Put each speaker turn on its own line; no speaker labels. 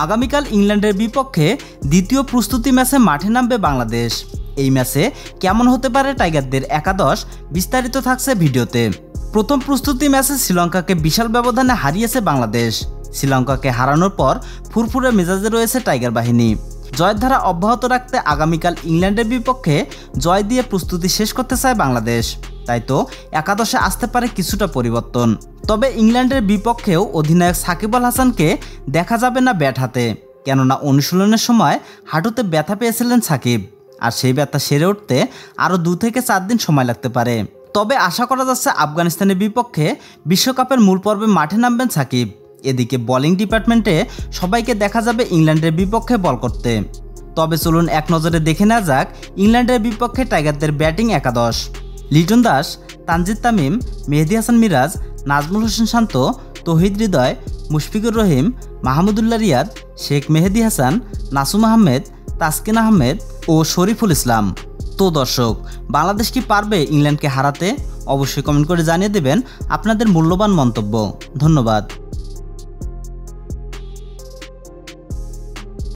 আগামীকাল ইংল্যান্ডের বিপক্ষে দ্বিতীয় প্রস্তুতি ম্যাচে মাঠে নামবে বাংলাদেশ। এই ম্যাচে কেমন হতে পারে টাইগারদের একাদশ, বিস্তারিত থাকছে ভিডিওতে। প্রথম প্রস্তুতি ম্যাচে শ্রীলঙ্কাকে বিশাল ব্যবধানে হারিয়েছে বাংলাদেশ। শ্রীলঙ্কাকে হারানোর পর ফুরফুরে মেজাজে রয়েছে টাইগার বাহিনী। জয়ের ধারা অব্যাহত রাখতে আগামীকাল ইংল্যান্ডের বিপক্ষে জয় দিয়ে প্রস্তুতি শেষ করতে চায় বাংলাদেশ। তাই তো একাদশে আসতে পারে কিছুটা পরিবর্তন। তবে ইংল্যান্ডের বিপক্ষেও অধিনায়ক সাকিব আল হাসানকে দেখা যাবে না ব্যাট হাতে, কেননা অনুশীলনের সময় হাঁটুতে ব্যথা পেয়েছিলেন সাকিব, আর সেই ব্যথা সেরে উঠতে আরও 2 থেকে 4 দিন সময় লাগতে পারে। তবে আশা করা যাচ্ছে আফগানিস্তানের বিপক্ষে বিশ্বকাপের মূল পর্বে মাঠে নামবেন সাকিব। এদিকে বোলিং ডিপার্টমেন্টে সবাইকে দেখা যাবে ইংল্যান্ডের বিপক্ষে বল করতে। তবে চলুন এক নজরে দেখে নেওয়া যাক ইংল্যান্ডের বিপক্ষে টাইগারদের ব্যাটিং একাদশ। লিটন দাস, তানজিদ তামিম, মেহেদী হাসান মিরাজ, নাজমুল হোসেন শান্ত, তৌহিদ হৃদয়, মুশফিকুর রহিম, মাহমুদুল্লাহ রিয়াদ, শেখ মেহেদী হাসান, নাসুম আহমেদ, তাসকিন আহমেদ ও শরীফুল ইসলাম। তো দর্শক, বাংলাদেশ কি পারবে ইংল্যান্ডকে হারাতে? অবশ্যই কমেন্ট করে জানিয়ে দেবেন আপনাদের মূল্যবান মন্তব্য। ধন্যবাদ।